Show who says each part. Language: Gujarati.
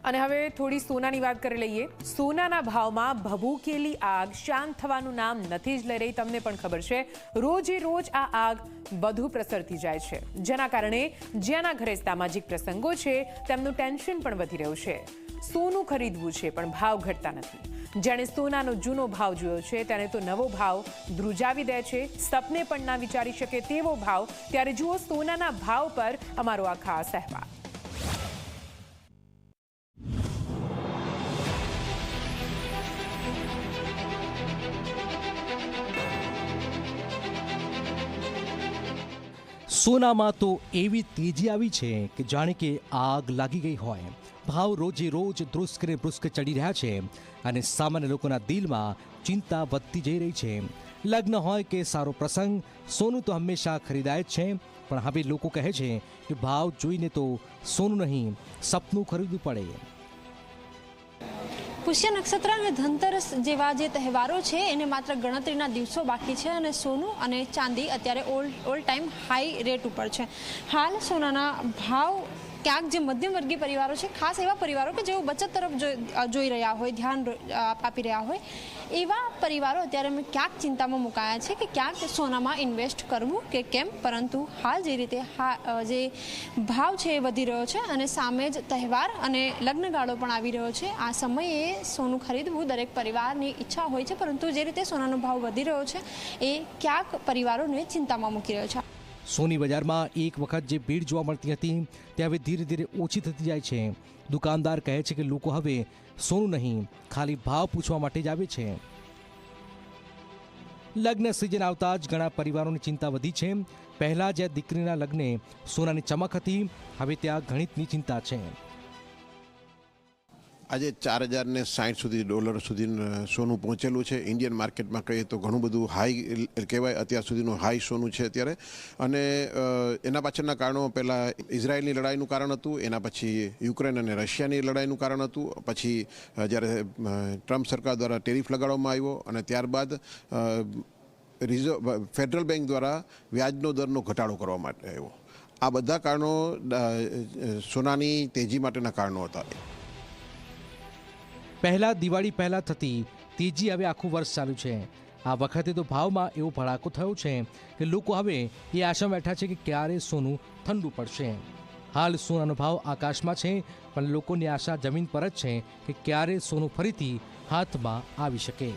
Speaker 1: અને હવે થોડી સોનાની વાત કરી લઈએ। સોનાના ભાવમાં ભભૂકેલી આગ શાંત થવાનું નામ નથી જ લઈ રહી। તમને પણ ખબર છે, રોજે રોજ આ આગ વધુ પ્રસરતી જાય છે, જેના કારણે જેના ઘરે સામાજિક પ્રસંગો છે તેમનું ટેન્શન પણ વધી રહ્યું છે। સોનું ખરીદવું છે પણ ભાવ ઘટતા નથી। જેણે સોનાનો જૂનો ભાવ જોયો છે તેને તો નવો ભાવ ધ્રુજાવી દે છે। સપને પણ ના વિચારી શકે તેવો ભાવ। ત્યારે જુઓ સોનાના ભાવ પર અમારો આ ખાસ અહેવાલ।
Speaker 2: સોનામાં તો એવી તેજી આવી છે કે જાણે કે આગ લાગી ગઈ હોય। ભાવ રોજે રોજ ધ્રુસ્ક ને ભ્રુસ્ક ચડી રહ્યા છે અને સામાન્ય લોકોના દિલમાં ચિંતા વધતી જઈ રહી છે। લગ્ન હોય કે સારો પ્રસંગ, સોનું તો હંમેશા ખરીદાય જ છે, પણ હવે લોકો કહે છે કે ભાવ જોઈને તો સોનું નહીં, સપનું ખરીદવું પડે।
Speaker 3: પુષ્ય નક્ષત્ર અને ધનતેરસ જેવા જે તહેવારો છે એને માત્ર ગણતરીના દિવસો બાકી છે અને સોનું અને ચાંદી અત્યારે ઓલ ટાઈમ હાઈ રેટ ઉપર છે। હાલ સોનાના ભાવ ક્યાંક જે મધ્યમ વર્ગીય પરિવારો છે, ખાસ એવા પરિવારો કે જેઓ બચત તરફ જોઈ રહ્યા હોય, ધ્યાન આપી રહ્યા હોય, એવા પરિવારો અત્યારે ક્યાંક ચિંતામાં મુકાયા છે કે ક્યાંક સોનામાં ઇન્વેસ્ટ કરવું કે કેમ। પરંતુ હાલ જે રીતે જે ભાવ છે એ વધી રહ્યો છે અને સામે જ તહેવાર અને લગ્નગાળો પણ આવી રહ્યો છે। આ સમયે સોનું ખરીદવું દરેક પરિવારની ઈચ્છા હોય છે, પરંતુ જે રીતે સોનાનો ભાવ વધી રહ્યો છે એ ક્યાંક પરિવારોને ચિંતામાં મૂકી રહ્યો છે।
Speaker 2: સોની બજારમાં એક વખત જે ભીડ જોવા મળતી હતી તે હવે ધીરે ધીરે ઓછી થતી જાય છે। દુકાનદાર કહે છે કે લોકો હવે સોનું નહીં, ખાલી ભાવ પૂછવા માટે જ આવે છે। લગ્ન સિઝન આવતા જ ઘણા પરિવારોની ચિંતા વધી છે। પહેલા જ્યાં દીકરીના લગ્ને સોનાની ચમક હતી, હવે ત્યાં ગણિતની ચિંતા છે।
Speaker 4: આજે 4060 સુધી ડોલર સુધી સોનું પહોંચેલું છે। ઇન્ડિયન માર્કેટમાં કહીએ તો ઘણું બધું હાઈ કહેવાય, અત્યાર સુધીનું હાઈ સોનું છે અત્યારે। અને એના પાછળના કારણો પહેલાં ઇઝરાયલની લડાઈનું કારણ હતું, એના પછી યુક્રેન અને રશિયાની લડાઈનું કારણ હતું, પછી જ્યારે ટ્રમ્પ સરકાર દ્વારા ટેરિફ લગાડવામાં આવ્યો અને ત્યારબાદ ફેડરલ બેંક દ્વારા વ્યાજનો દરનો ઘટાડો કરવા માટે આવ્યો। આ બધા કારણો સોનાની તેજી માટેના કારણો હતા।
Speaker 2: પહેલા દિવાળી પહેલા થતી તેજી હવે આખું વર્ષ ચાલુ છે। આ વખતે તો ભાવમાં એવો ભડાકો થયો છે કે લોકો હવે એ આશા બેઠા છે કે ક્યારે સોનું ઠંડુ પડશે। હાલ સોનાનો ભાવ આકાશમાં છે, પણ લોકોની આશા જમીન પર જ છે કે ક્યારે સોનું ફરીથી હાથમાં આવી શકે।